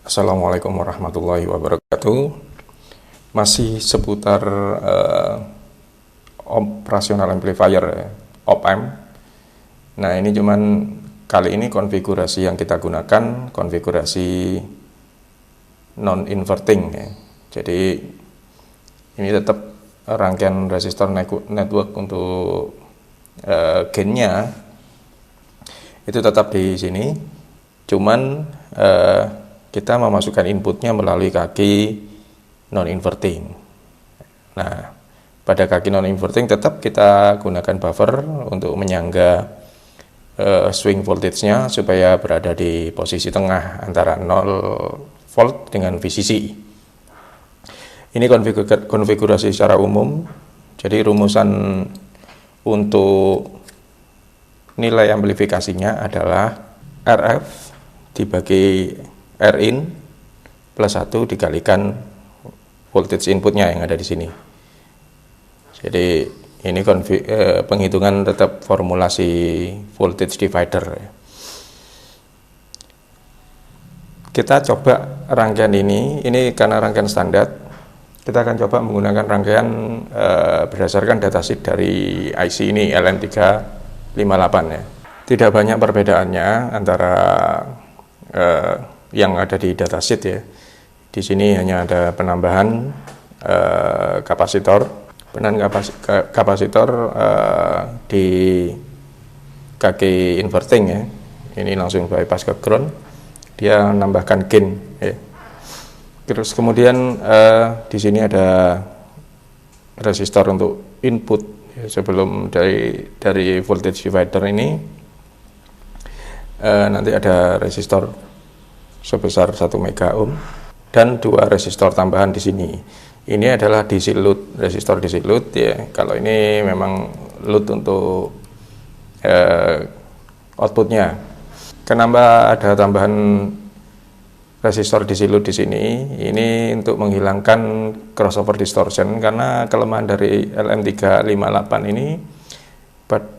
Assalamualaikum warahmatullahi wabarakatuh. Masih seputar operasional amplifier, op-amp. Nah, ini cuman kali ini konfigurasi yang kita gunakan konfigurasi non-inverting ya. Jadi ini tetap rangkaian resistor network untuk gainnya itu tetap di sini. Cuman kita memasukkan inputnya melalui kaki non-inverting. Nah, pada kaki non-inverting tetap kita gunakan buffer untuk menyangga swing voltage-nya supaya berada di posisi tengah antara 0 volt dengan VCC. Ini konfigurasi secara umum. Jadi rumusan untuk nilai amplifikasinya adalah RF dibagi Rin plus 1 dikalikan voltage inputnya yang ada di sini. Jadi ini penghitungan tetap formulasi voltage divider. Kita coba rangkaian ini karena rangkaian standar. Kita akan coba menggunakan rangkaian berdasarkan datasheet dari IC ini LM358 ya. Tidak banyak perbedaannya antara yang ada di datasheet ya. Di sini hanya ada penambahan kapasitor, di kaki inverting ya. Ini langsung bypass ke ground, dia menambahkan gain ya. Terus kemudian di sini ada resistor untuk input ya, sebelum dari voltage divider ini nanti ada resistor sebesar 1 mega ohm dan 2 resistor tambahan di sini. Ini adalah DC load, resistor DC load ya. Kalau ini memang load untuk outputnya. Kenapa ada tambahan resistor DC load di sini? Ini untuk menghilangkan crossover distortion karena kelemahan dari LM358 ini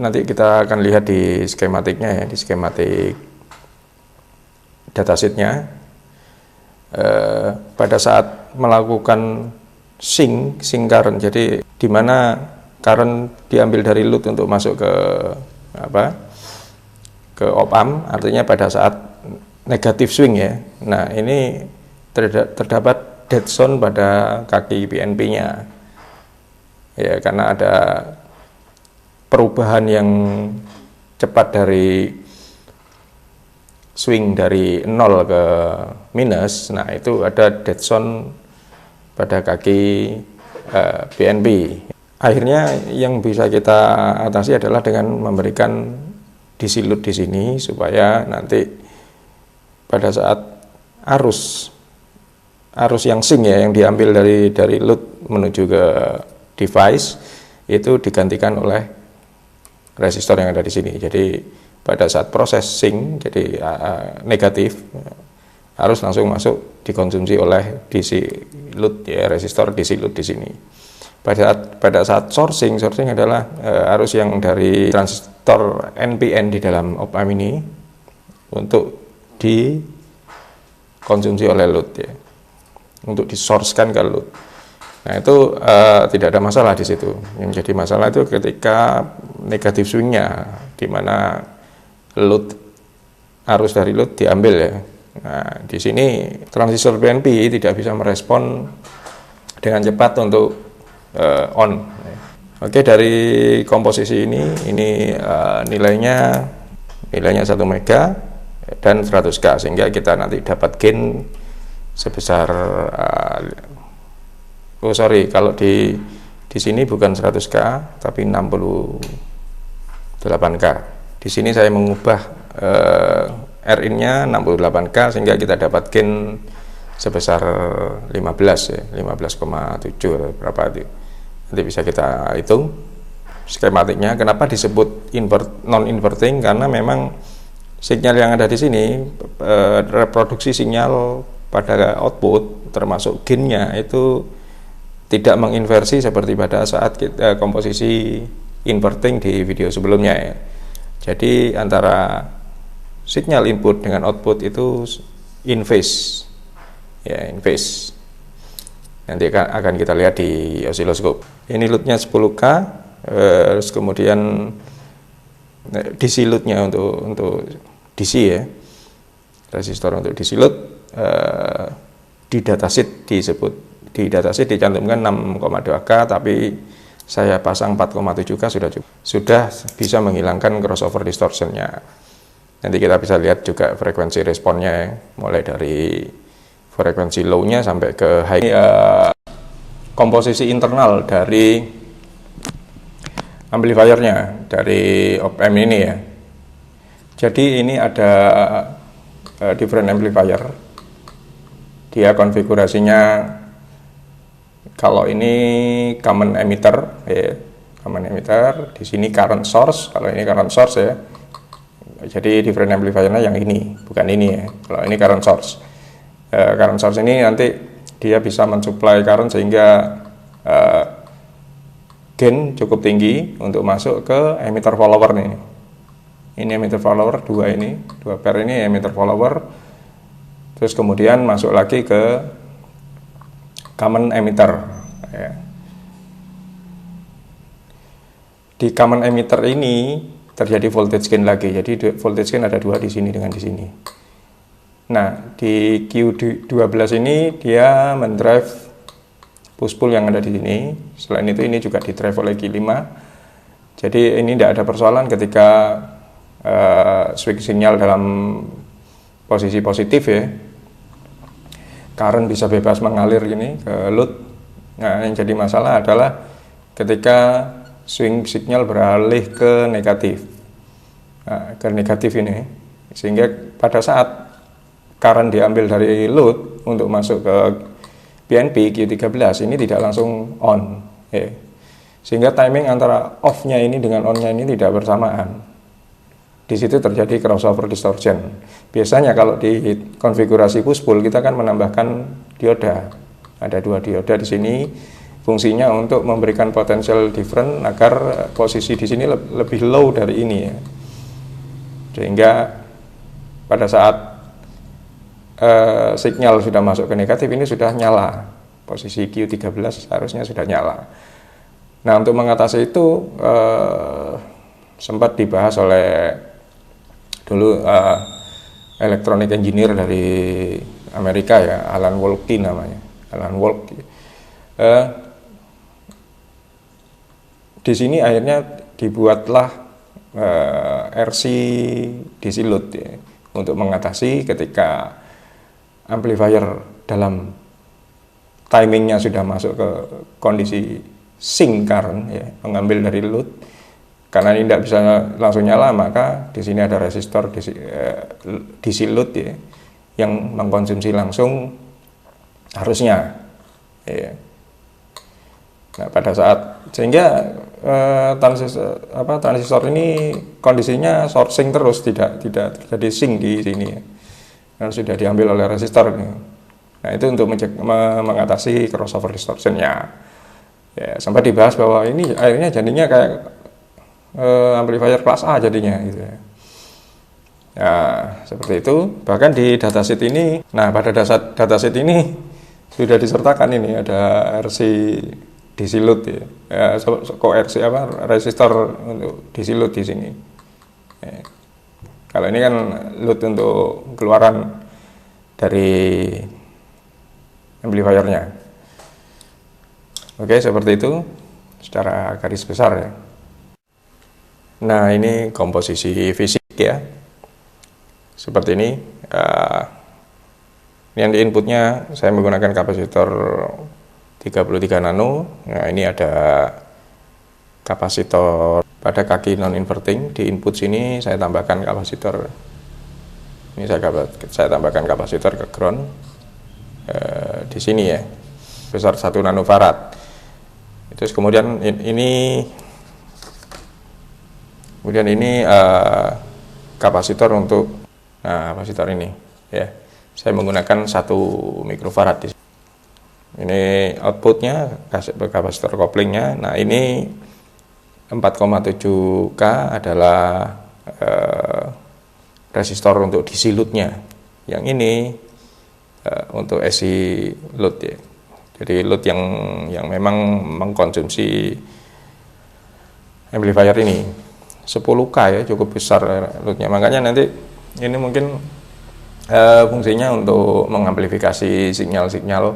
nanti kita akan lihat di skematiknya ya, di skematik datasheetnya. Pada saat melakukan sync current, jadi di mana current diambil dari load untuk masuk ke op-amp, artinya pada saat negatif swing ya. Nah, ini terdapat dead zone pada kaki PNP-nya. Ya, karena ada perubahan yang cepat dari swing dari 0 ke minus. Nah, itu ada dead zone pada kaki BNB. Akhirnya yang bisa kita atasi adalah dengan memberikan DC load di sini supaya nanti pada saat arus yang sync ya, yang diambil dari load menuju ke device itu digantikan oleh resistor yang ada di sini. Jadi pada saat proses sync, jadi negatif, harus langsung masuk dikonsumsi oleh DC load ya, resistor DC load di sini. Pada saat sourcing adalah arus yang dari transistor NPN di dalam op-amp ini untuk dikonsumsi oleh load ya, untuk disourcekan ke load. Nah, itu tidak ada masalah di situ. Yang jadi masalah itu ketika negatif swingnya, di mana arus dari load diambil ya. Nah, di sini transistor PNP tidak bisa merespon dengan cepat untuk on. Oke, dari komposisi ini nilainya 1 mega dan 100K, sehingga kita nanti dapat gain sebesar kalau di sini bukan 100K tapi 68K. Di sini saya mengubah Rin-nya 68K sehingga kita dapat gain sebesar 15 ya, 15,7 berapa itu. Nanti bisa kita hitung skematiknya. Kenapa disebut non-inverting? Karena memang sinyal yang ada di sini, reproduksi sinyal pada output termasuk gain-nya itu tidak menginversi seperti pada saat kita komposisi inverting di video sebelumnya ya. Jadi antara signal input dengan output itu in phase, ya, in phase. Nanti akan kita lihat di osiloskop. Ini loadnya 10K, terus kemudian DC loadnya untuk DC ya, resistor untuk DC load, di datasheet dicantumkan 6,2K, tapi saya pasang 4,7K sudah cukup. Sudah bisa menghilangkan crossover distortionnya. Nanti kita bisa lihat juga frekuensi responnya ya, mulai dari frekuensi low-nya sampai ke high. Komposisi internal dari amplifiernya, dari op-amp ini ya. Jadi ini ada different amplifier. Dia konfigurasinya, kalau ini common emitter ya, common emitter, di sini current source, kalau ini current source ya. Jadi different amplifiernya yang ini, bukan ini ya. Kalau ini current source. Current source ini nanti dia bisa mensuplai current sehingga gain cukup tinggi untuk masuk ke emitter follower nih. Ini emitter follower, dua pair ini emitter follower. Terus kemudian masuk lagi ke common emitter ya. Di common emitter ini terjadi voltage gain lagi. Jadi voltage gain ada dua di sini dengan di sini. Nah, di Q12 ini dia mendrive push pull yang ada di sini. Selain itu ini juga didrive oleh Q5. Jadi ini tidak ada persoalan ketika swing sinyal dalam posisi positif ya. Current bisa bebas mengalir gini ke load. Nah, yang jadi masalah adalah ketika swing signal beralih ke negatif. Nah, ke negatif ini. Sehingga pada saat current diambil dari load untuk masuk ke PNP Q13 ini tidak langsung on. Ya. Sehingga timing antara off-nya ini dengan on-nya ini tidak bersamaan. Di situ terjadi crossover distortion. Biasanya kalau di konfigurasi push pull kita kan menambahkan dioda. Ada dua dioda di sini. Fungsinya untuk memberikan potential different agar posisi di sini lebih low dari ini ya. Sehingga pada saat sinyal sudah masuk ke negatif ini sudah nyala. Posisi Q13 seharusnya sudah nyala. Nah, untuk mengatasi itu sempat dibahas oleh dulu electronic engineer dari Amerika ya, Alan Wolke namanya. Alan Wolke. Di sini akhirnya dibuatlah RC DC load ya, untuk mengatasi ketika amplifier dalam timingnya sudah masuk ke kondisi sink current ya, mengambil dari load. Karena ini tidak bisa langsung nyala, maka di sini ada resistor DC load ya, yang mengkonsumsi langsung harusnya. Ya. Nah, pada saat sehingga transistor ini kondisinya sourcing terus, tidak terjadi sink di sini ya. Karena sudah diambil oleh resistor ini. Nah, itu untuk mengatasi crossover distortionnya. Ya, sampai dibahas bahwa ini akhirnya jadinya kayak amplifier kelas A jadinya gitu ya. Ya, seperti itu. Bahkan di datasheet ini, nah pada datasheet ini sudah disertakan ini ada RC DC load ya. RC resistor untuk DC load di sini. Ya. Kalau ini kan load untuk keluaran dari amplifiernya. Oke, seperti itu secara garis besar ya. Nah, ini komposisi fisik ya. Seperti ini. Yang di inputnya saya menggunakan kapasitor 33 nano. Nah, ini ada kapasitor pada kaki non inverting. Di input sini saya tambahkan kapasitor. Ini saya tambahkan kapasitor ke ground di sini ya, besar 1 nanofarad. Terus kemudian ini kapasitor untuk kapasitor ini ya. Saya menggunakan 1 mikrofarad di sini. Ini outputnya kapasitor koplingnya. Nah, ini 4,7K adalah resistor untuk DC load-nya. Yang ini untuk AC load ya. Jadi load yang memang mengkonsumsi amplifier ini 10K ya, cukup besar loadnya. Makanya nanti ini mungkin fungsinya untuk mengamplifikasi sinyal-sinyal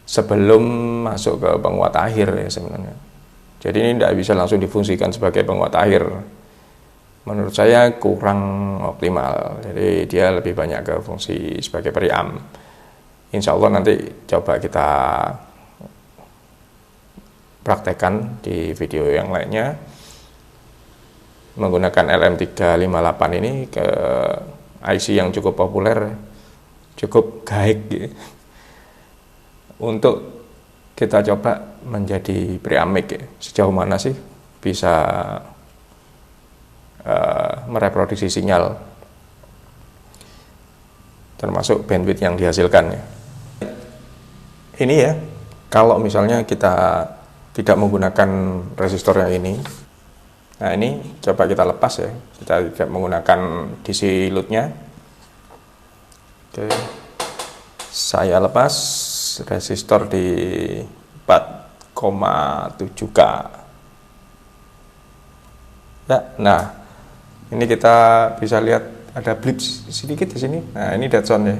sebelum masuk ke penguat akhir ya sebenarnya. Jadi ini tidak bisa langsung difungsikan sebagai penguat akhir. Menurut saya kurang optimal. Jadi dia lebih banyak ke fungsi sebagai preamp. Insya Allah nanti coba kita praktekkan di video yang lainnya menggunakan LM358 ini ke IC yang cukup populer, cukup gaik gitu, untuk kita coba menjadi preamp mic. Sejauh mana sih bisa mereproduksi sinyal termasuk bandwidth yang dihasilkan ya. Ini ya, kalau misalnya kita tidak menggunakan resistor yang ini, nah ini coba kita lepas ya, kita tidak menggunakan DC load-nya. Oke, saya lepas resistor di 4,7K ya. Nah ini kita bisa lihat ada blip sedikit di sini. Nah ini dead zone ya,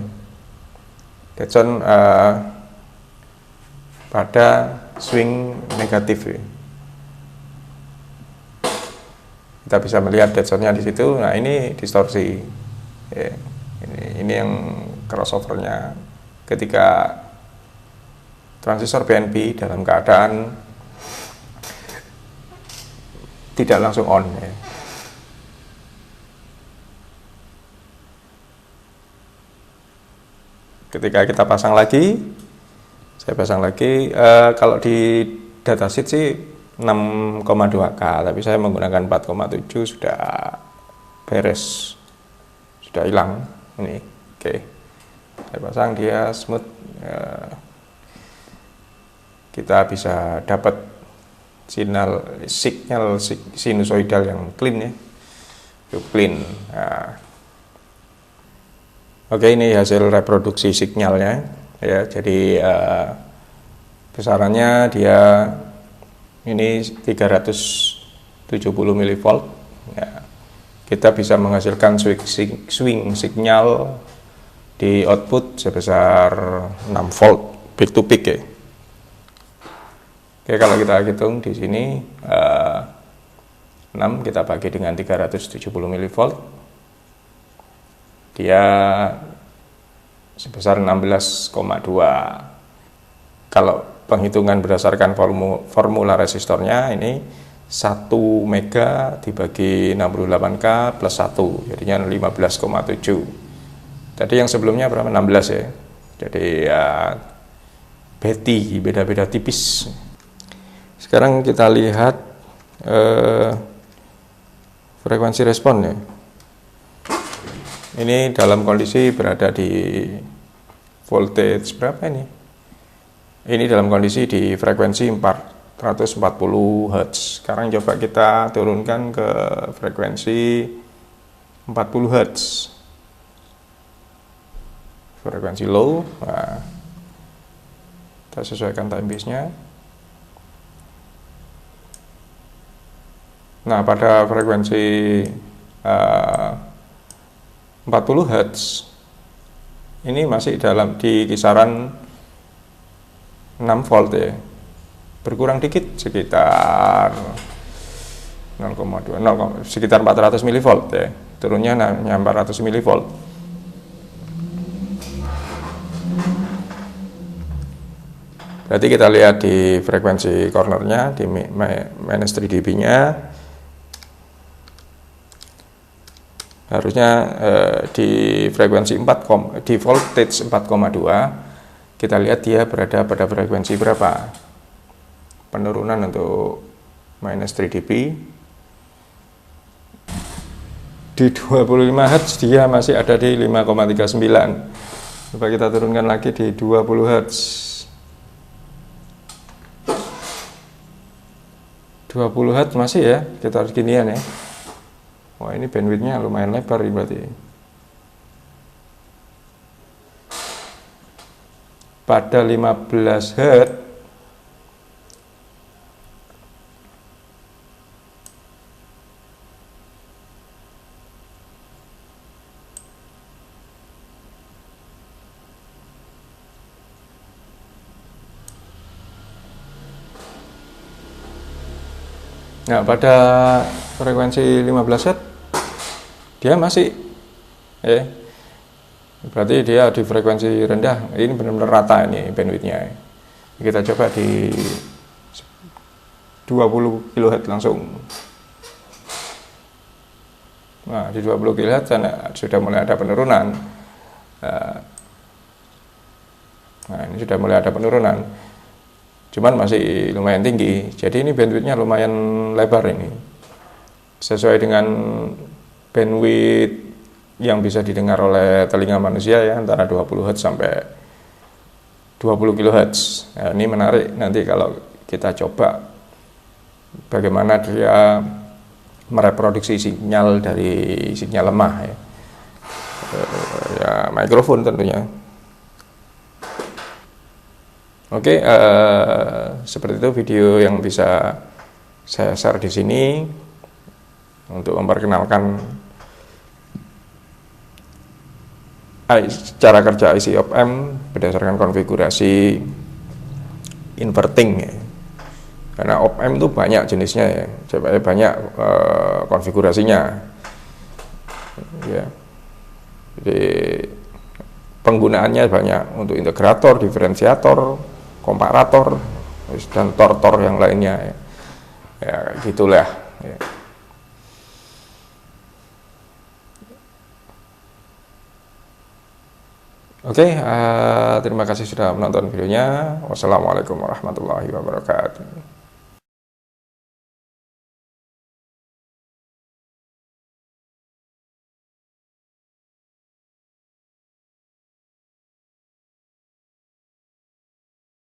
dead zone pada swing negatif ya. Kita bisa melihat dead zone-nya di situ. Nah ini distorsi ya. Ini yang crossover-nya ketika transistor PNP dalam keadaan tidak langsung on ya. Ketika kita pasang lagi, saya pasang lagi, kalau di datasheet sih 6,2K, tapi saya menggunakan 4,7 sudah beres, sudah hilang ini. Oke, saya pasang, dia smooth, kita bisa dapat sinyal sinusoidal yang clean ya, clean. Nah, oke, ini hasil reproduksi sinyalnya ya. Jadi besarannya dia ini 370 mV ya. Kita bisa menghasilkan swing signal di output sebesar 6 volt peak to peak ya. Oke, kalau kita hitung di sini 6 kita bagi dengan 370 mV, dia sebesar 16,2. Kalau penghitungan berdasarkan formula resistornya ini 1 mega dibagi 68K plus 1, jadinya 15,7. Tadi yang sebelumnya berapa? 16 ya. Jadi ya beda-beda tipis. Sekarang kita lihat frekuensi respon ya. Ini dalam kondisi berada di voltage berapa ini? Ini dalam kondisi di frekuensi 440 Hz. Sekarang coba kita turunkan ke frekuensi 40 Hz. Frekuensi low. Nah, kita sesuaikan time base-nya. Nah, pada frekuensi 40 Hz ini masih di kisaran 6 volt ya. Berkurang dikit sekitar 0,2 sekitar 400 mV ya. Turunnya hanya 400 mV. Berarti kita lihat di frekuensi cornernya di minus 3 dB-nya harusnya di frekuensi di voltage 4,2 kita lihat dia berada pada frekuensi berapa. Penurunan untuk minus 3 dB di 25 Hz dia masih ada di 5,39. Coba kita turunkan lagi di 20 Hz. 20 Hz masih ya, kita harus ginian ya. Wah, ini bandwidth-nya lumayan lebar berarti. pada 15 Hz nah, pada frekuensi 15 Hz dia masih berarti dia di frekuensi rendah. Ini benar-benar rata ini bandwidthnya. Kita coba di 20 kHz langsung. Nah, di 20 kHz sudah mulai ada penurunan. Nah, ini sudah mulai ada penurunan. Cuman masih lumayan tinggi. Jadi ini bandwidthnya lumayan lebar ini. Sesuai dengan bandwidth yang bisa didengar oleh telinga manusia ya, antara 20 Hz sampai 20 kHz. Nah, ini menarik nanti kalau kita coba bagaimana dia mereproduksi sinyal dari sinyal lemah ya. Ya, mikrofon tentunya. Oke, seperti itu video yang bisa saya share di sini untuk memperkenalkan cara kerja IC op-amp berdasarkan konfigurasi inverting ya. Karena op-amp itu banyak jenisnya ya, banyak konfigurasinya ya. Jadi penggunaannya banyak untuk integrator, diferensiator, komparator, dan tor-tor yang lainnya ya. Ya gitulah ya. Oke, terima kasih sudah menonton videonya. Wassalamualaikum warahmatullahi wabarakatuh.